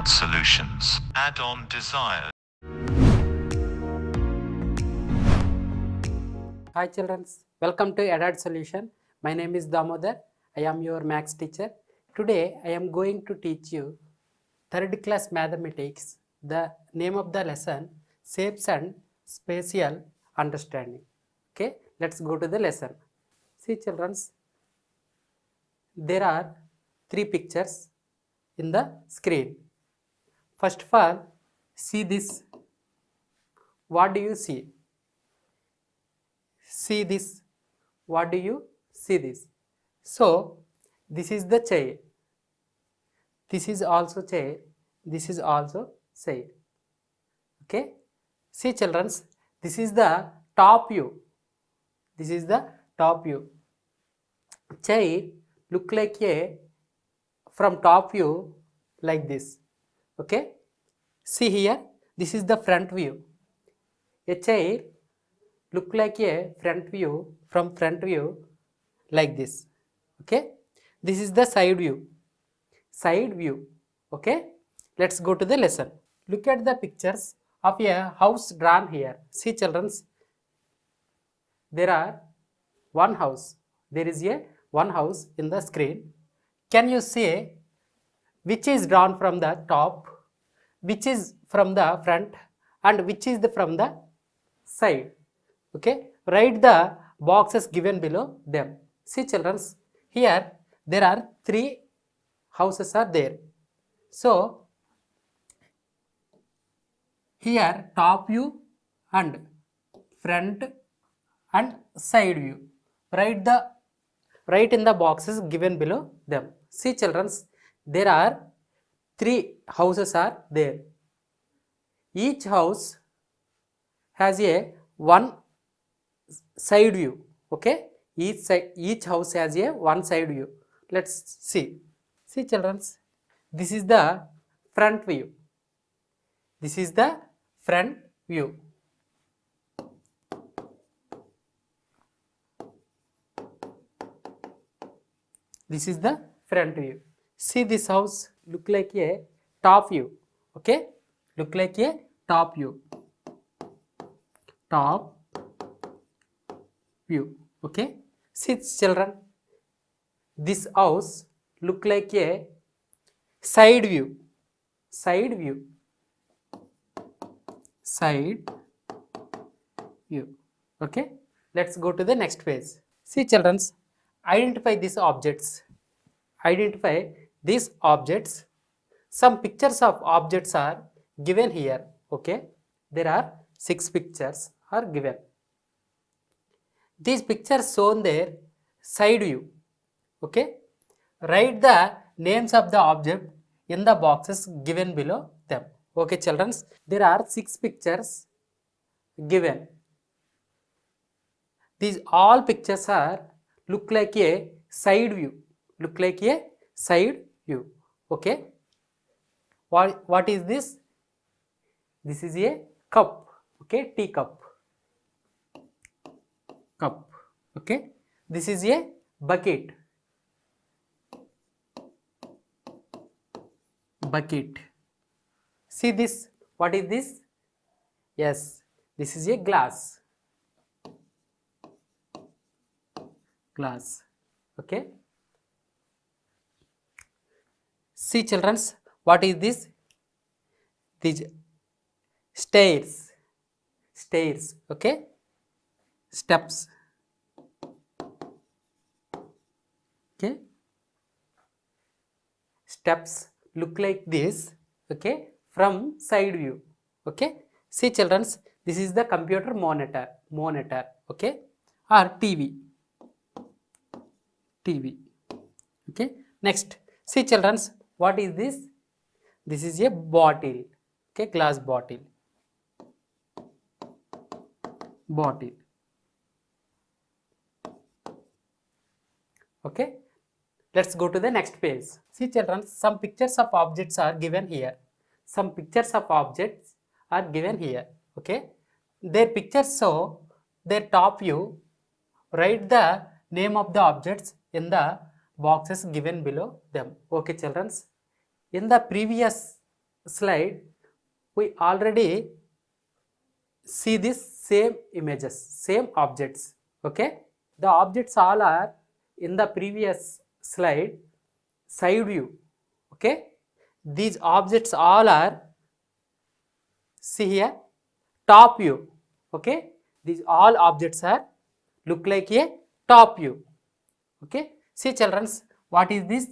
Adult Solutions. Add-on desires. Hi children, welcome to Adult Solution. My name is Damodar. I am your maths teacher. Today I am going to teach you third class mathematics. The name of the lesson, shapes and spatial understanding. Okay, let's go to the lesson. See children, there are three pictures in the screen. First of all, see this. What do you see? See this. What do you see this? So this is the chair. This is also chair. This is also chair. Okay. See children, this is the top view. This is the top view. Chair look like a from top view like this. Okay. See here. This is the front view. A chair look like a front view from front view like this. Okay. This is the side view. Side view. Okay. Let's go to the lesson. Look at the pictures of a house drawn here. See children, there are one house. There is a one house in the screen. Can you say which is drawn from the top, which is from the front, and which is from the side? Okay, write the boxes given below them. See children, here there are three houses are there. So here top view and front and side view. Write in the boxes given below them. See children, there are three houses are there. Each house has a one side view. Okay, each house has a one side view. Let's see. See children, this is the front view. This is the front view. This is the front view. See this house look like a top view. Okay, look like a top view. Top view. Okay, see children, this house look like a side view. Side view. Side view. Okay, let's go to the next page. See children, identify these objects. Identify these objects. Some pictures of objects are given here. Okay, there are 6 pictures are given. These pictures shown their side view. Okay, write the names of the object in the boxes given below them. Okay children, there are 6 pictures given. These all pictures are look like a side view. Look like a side view. Okay, what is this? This is a cup. Okay, tea cup. Cup. Okay, this is a bucket. Bucket. See this. What is this? Yes, this is a glass. Glass. Okay. See children, what is this? These stairs. Stairs. Okay. Steps. Okay. Steps look like this. Okay, from side view. Okay, see children, this is the computer monitor. Okay, or TV. Okay, next, see children, what is this? This is a bottle. Okay, glass bottle. Okay, let's go to the next page. See children, some pictures of objects are given here. Some pictures of objects are given here. Okay, their pictures show their top view. Write the name of the objects in the boxes given below them. Okay children, in the previous slide we already see this same images, same objects. Okay, the objects all are in the previous slide side view. Okay, these objects all are, see here, top view. Okay, these all objects are look like a top view. Okay, see children, what is this?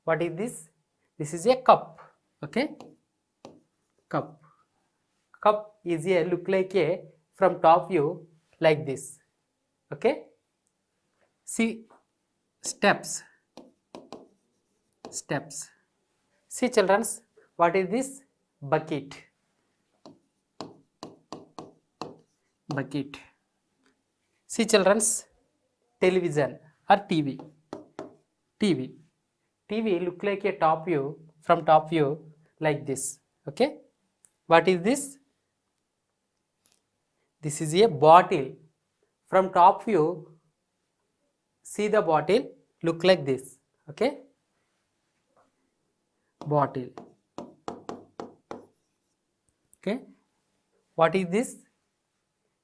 What is this? This is a cup. Okay, cup. Cup is a look like a from top view like this. Okay, see steps. Steps. See children, what is this? Bucket. Bucket. See children, television or TV. TV. TV look like a top view, from top view like this. Okay, what is this? This is a bottle. From top view, see the bottle look like this. Okay, bottle. Okay, what is this?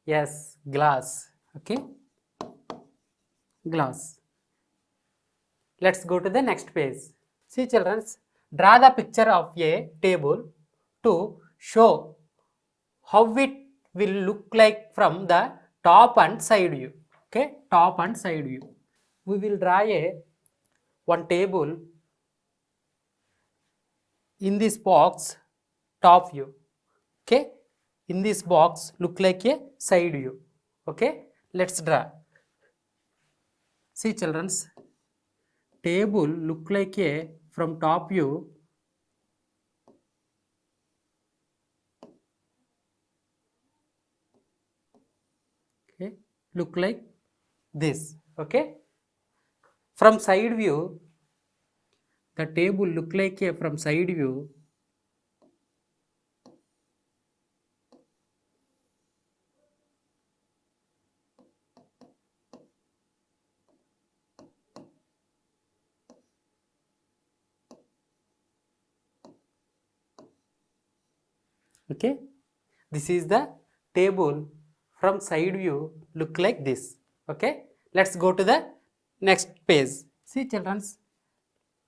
Yes, glass. Okay, glass. Let's go to the next page. See children, draw the picture of a table to show how it will look like from the top and side view. Okay, top and side view. We will draw one table in this box, top view. Okay, in this box look like a side view. Okay, let's draw. See children, table look like a from top view. Okay, look like this. Okay, from side view, the table look like a from side view. Okay, this is the table from side view look like this. Okay, let's go to the next page. See children,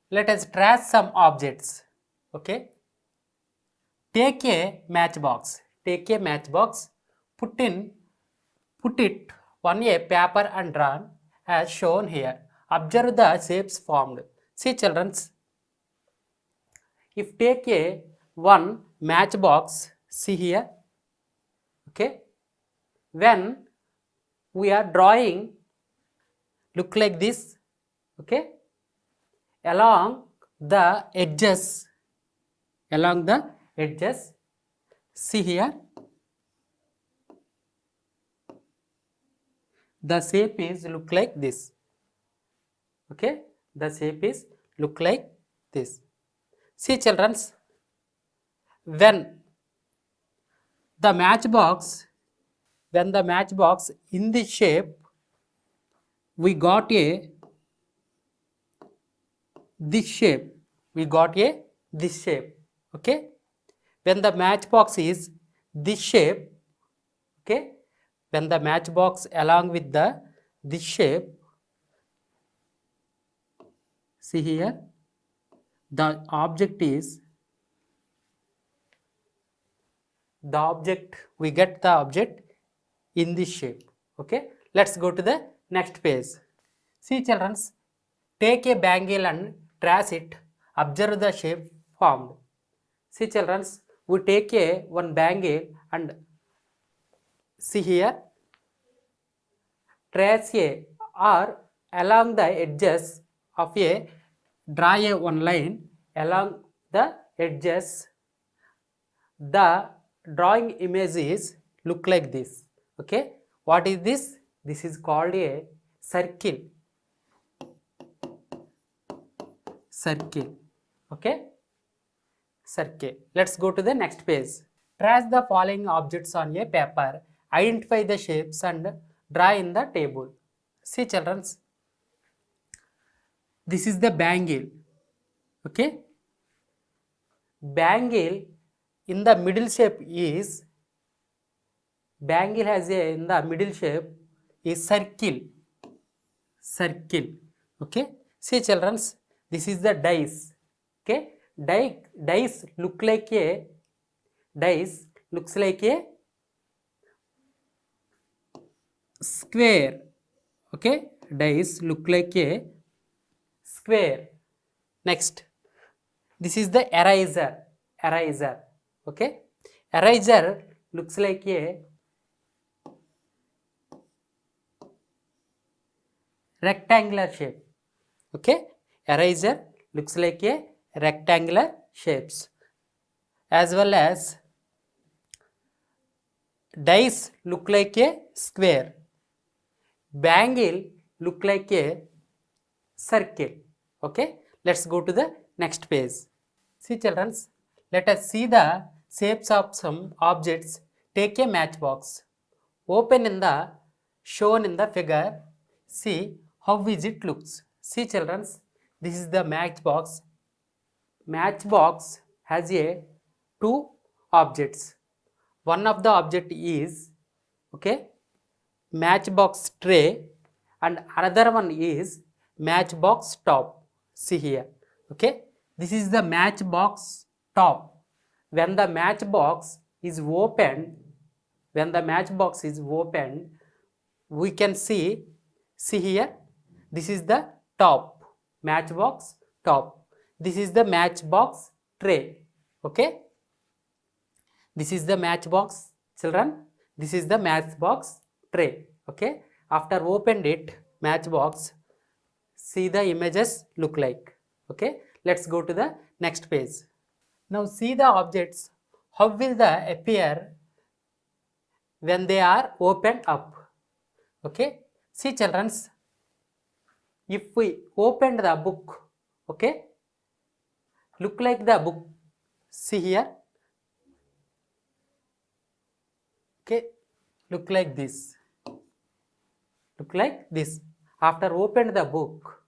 let us trace some objects. Okay, take a matchbox. Take a matchbox, put it on a paper and drawn as shown here. Observe the shapes formed. See children, if take a one matchbox, see here. Okay, when we are drawing look like this. Okay, along the edges, see here, the shape is look like this. Okay, the shape is look like this. See children, when the matchbox in this shape, we got this shape. Okay, when the matchbox is this shape. Okay, when the matchbox along with this shape, see here, the object, we get the object in this shape. Okay, let's go to the next page. See children, take a bangle and trace it. Observe the shape formed. See children, we take one bangle and see here, trace or along the edges of draw one line along the edges. The drawing image is look like this. Okay, what is this? This is called a circle. Okay, circle. Let's go to the next page. Trace the following objects on a paper. Identify the shapes and draw in the table. See children, this is the bangle. Okay, bangle in the middle shape is, bangle has a in the middle shape is circle. Circle. Okay. See children, this is the dice. Okay. Dice look like a, dice looks like a square. Okay. Dice look like a square. Next, this is the eraser. Eraser. Okay. Eraser looks like a rectangular shape. Okay. Eraser looks like a rectangular shapes, as well as dice look like a square. Bangle look like a circle. Okay. Let's go to the next page. See children, let us see the shapes of some objects. Take a matchbox. Open in the shown in the figure. See how is it looks. See children, this is the matchbox. Matchbox has a two objects. One of the object is, okay, matchbox tray, and another one is matchbox top. See here. Okay, this is the matchbox top. When the matchbox is opened, when the matchbox is opened, we can see here, this is the top, matchbox top. This is the matchbox tray. Okay, this is the matchbox children. This is the matchbox tray. Okay, after opened it, matchbox, see the images look like. Okay, let's go to the next page. Now see the objects, how will they appear when they are opened up. Okay, see children, if we opened the book, okay, look like the book. See here. Okay, look like this. Look like this. After opened the book,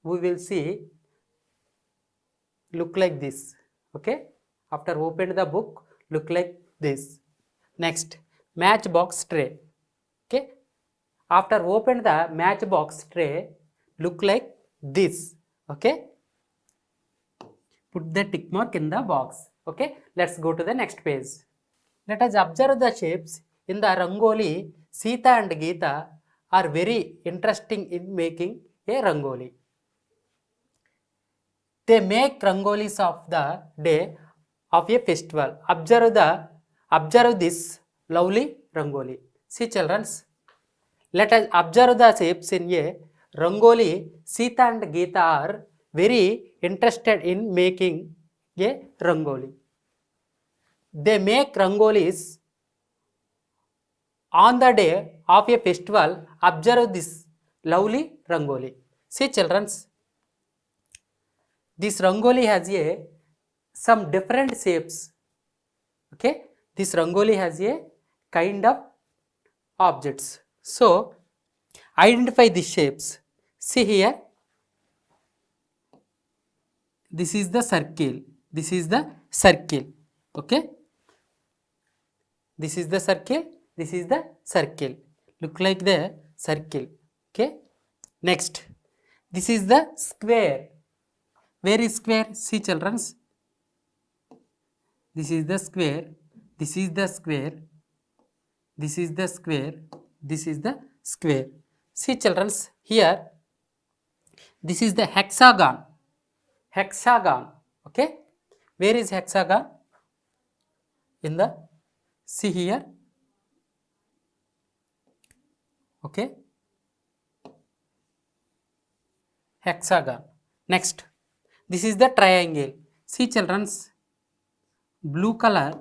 we will see look like this. Okay, after opened the book, look like this. Next, matchbox tray. Okay, after opened the matchbox tray, look like this. Okay, put the tick mark in the box. Okay, let's go to the next page. Let us observe the shapes in the Rangoli. Sita and Geeta are very interesting in making a Rangoli. They make rangolis of the day of a festival. Observe this lovely rangoli. See children, let us observe the shapes in a rangoli. Sita and Geeta are very interested in making a rangoli. They make rangolis on the day of a festival. Observe this lovely rangoli. See children, this rangoli has a some different shapes. Okay, this rangoli has a kind of objects. So identify these shapes. See here, this is the circle. This is the circle. Okay, this is the circle. This is the circle. Look like the circle. Okay, next, this is the square. Where is square? See children, this is the square, this is the square, this is the square, this is the square. See children, here this is the hexagon. Hexagon. Okay, where is hexagon? In the, see here. Okay, hexagon. Next, this is the triangle. See children, blue color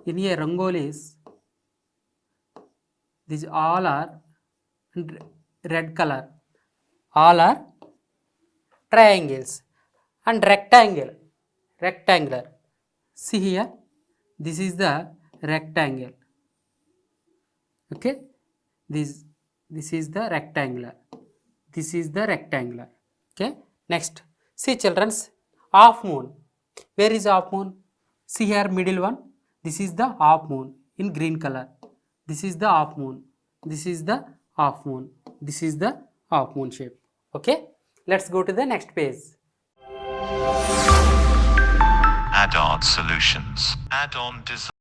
in a rangolis, these all are, and red color, all are triangles. And rectangle, rectangular. See here, this is the rectangle. Okay, this is the rectangular. This is the rectangular. Okay, next, see children, half moon. Where is half moon? See here, middle one. This is the half moon in green color. This is the half moon. This is the half moon. This is the half moon shape. Okay. Let's go to the next page. Add-on solutions. Add-on design.